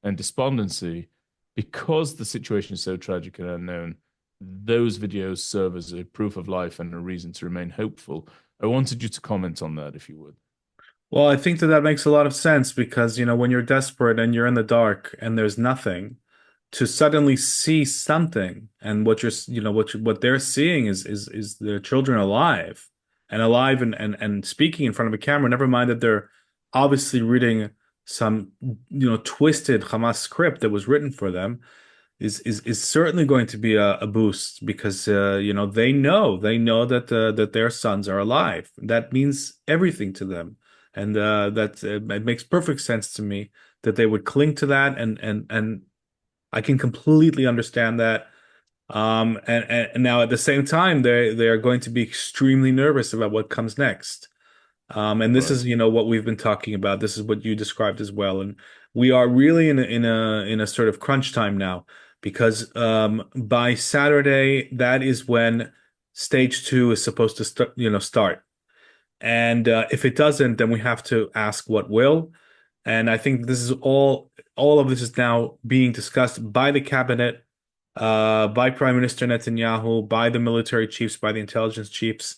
and despondency, because the situation is so tragic and unknown, those videos serve as a proof of life and a reason to remain hopeful. I wanted you to comment on that, if you would. Well, I think that that makes a lot of sense because, when you're desperate and you're in the dark and there's nothing, to suddenly see something, and what they're seeing is their children alive and speaking in front of a camera. Never mind that they're obviously reading some twisted Hamas script that was written for them is certainly going to be a boost because they know that their sons are alive. That means everything to them, and that it makes perfect sense to me that they would cling to that, and I can completely understand that. And now at the same time, they are going to be extremely nervous about what comes next. And this Right. is, what we've been talking about. This is what you described as well. And we are really in a sort of crunch time now because by Saturday, that is when stage two is supposed to start. And if it doesn't, then we have to ask what will. And I think this is all of this is now being discussed by the cabinet, by Prime Minister Netanyahu, by the military chiefs, by the intelligence chiefs.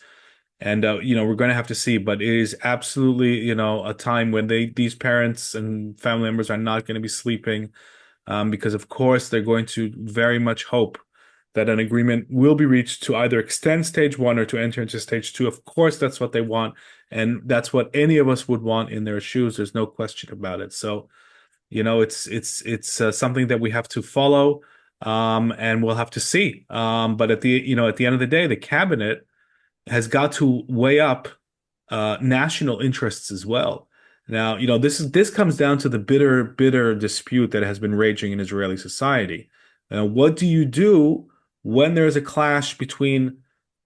And we're going to have to see, but it is absolutely, a time when these parents and family members are not going to be sleeping, because of course they're going to very much hope that an agreement will be reached to either extend stage one or to enter into stage two. Of course, that's what they want, and that's what any of us would want in their shoes. There's no question about it. So, it's something that we have to follow, and we'll have to see. But at the end of the day, the cabinet has got to weigh up national interests as well. Now, this comes down to the bitter, bitter dispute that has been raging in Israeli society. What do you do when there is a clash between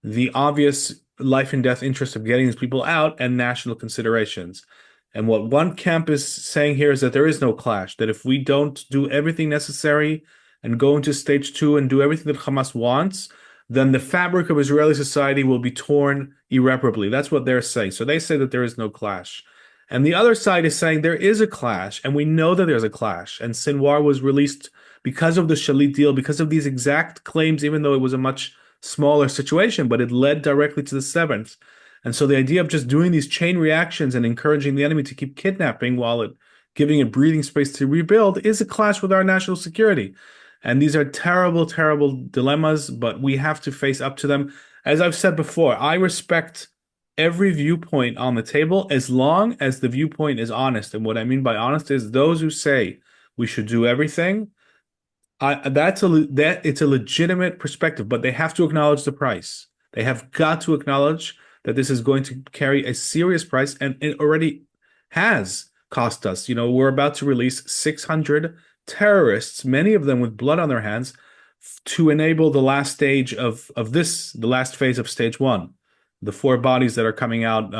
the obvious life and death interest of getting these people out and national considerations? And what one camp is saying here is that there is no clash, that if we don't do everything necessary and go into stage two and do everything that Hamas wants, then the fabric of Israeli society will be torn irreparably. That's what they're saying. So they say that there is no clash. And the other side is saying there is a clash, and we know that there's a clash. And Sinwar was released because of the Shalit deal, because of these exact claims, even though it was a much smaller situation, but it led directly to the seventh. And so the idea of just doing these chain reactions and encouraging the enemy to keep kidnapping while giving it breathing space to rebuild is a clash with our national security. And these are terrible, terrible dilemmas, but we have to face up to them. As I've said before, I respect every viewpoint on the table as long as the viewpoint is honest. And what I mean by honest is those who say we should do everything. It's a legitimate perspective, but they have to acknowledge the price. They have got to acknowledge that this is going to carry a serious price, and it already has cost us. We're about to release 600 terrorists, many of them with blood on their hands, to enable the last stage of this, the last phase of stage one, the four bodies that are coming out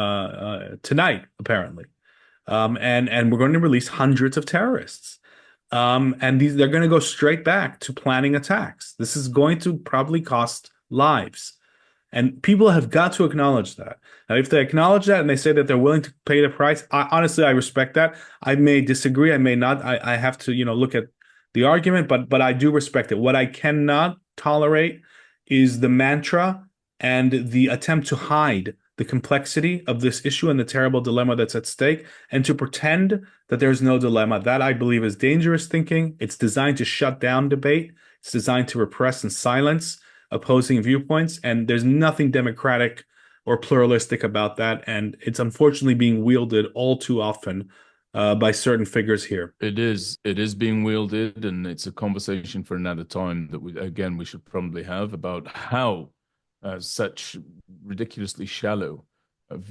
tonight, apparently. And we're going to release hundreds of terrorists. And they're going to go straight back to planning attacks. This is going to probably cost lives. And people have got to acknowledge that. Now, if they acknowledge that and they say that they're willing to pay the price, honestly, I respect that. I may disagree. I may not. I have to, look at the argument, but I do respect it. What I cannot tolerate is the mantra and the attempt to hide the complexity of this issue and the terrible dilemma that's at stake, and to pretend that there's no dilemma. That, I believe, is dangerous thinking. It's designed to shut down debate. It's designed to repress and silence opposing viewpoints, and there's nothing democratic or pluralistic about that. And it's unfortunately being wielded all too often by certain figures here. It is being wielded, and it's a conversation for another time that we should probably have about how such ridiculously shallow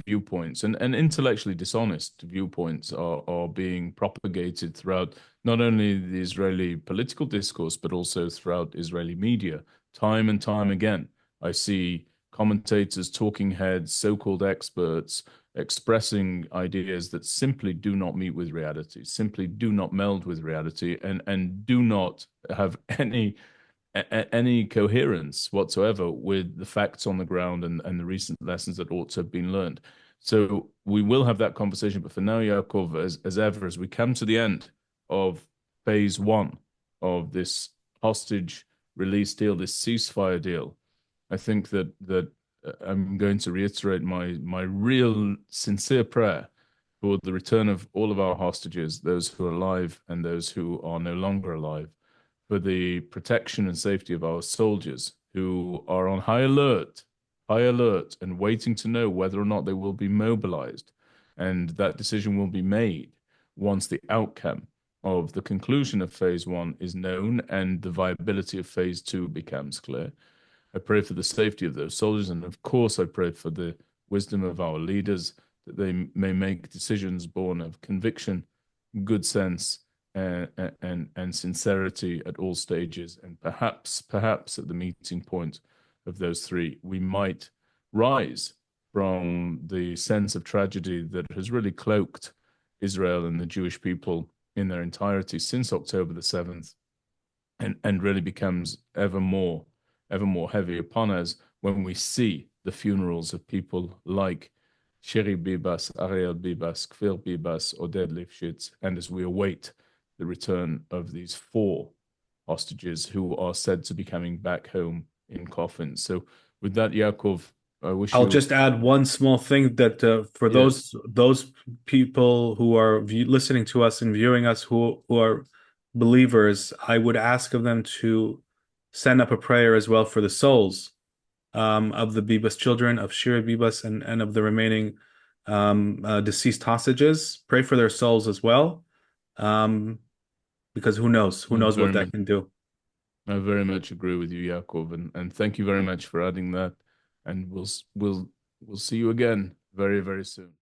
viewpoints and intellectually dishonest viewpoints are being propagated throughout not only the Israeli political discourse, but also throughout Israeli media. Time and time again, I see commentators, talking heads, so-called experts expressing ideas that simply do not meet with reality, simply do not meld with reality, and do not have any coherence whatsoever with the facts on the ground and the recent lessons that ought to have been learned. So we will have that conversation. But for now, Yaakov, as ever, as we come to the end of phase one of this hostage release deal, this ceasefire deal, I think that I'm going to reiterate my real sincere prayer for the return of all of our hostages, those who are alive and those who are no longer alive, for the protection and safety of our soldiers who are on high alert, and waiting to know whether or not they will be mobilized. And that decision will be made once the outcome of the conclusion of phase one is known and the viability of phase two becomes clear. I pray for the safety of those soldiers, and of course I pray for the wisdom of our leaders, that they may make decisions born of conviction, good sense, and sincerity at all stages. And perhaps at the meeting point of those three, we might rise from the sense of tragedy that has really cloaked Israel and the Jewish people in their entirety since October the 7th, and really becomes ever more heavy upon us when we see the funerals of people like Shiri Bibas, Ariel Bibas, Kfir Bibas, Oded Lifshitz, and as we await the return of these four hostages who are said to be coming back home in coffins. So with that, Yaakov, I wish I'll you... just add one small thing that for Yes. those people who are listening to us and viewing us who are believers, I would ask of them to send up a prayer as well for the souls of the Bibas children, of Shiri Bibas, and of the remaining deceased hostages. Pray for their souls as well, because who knows? Who knows what that can do? I very much agree with you, Yaakov, and thank you very much for adding that. And we'll see you again very, very soon.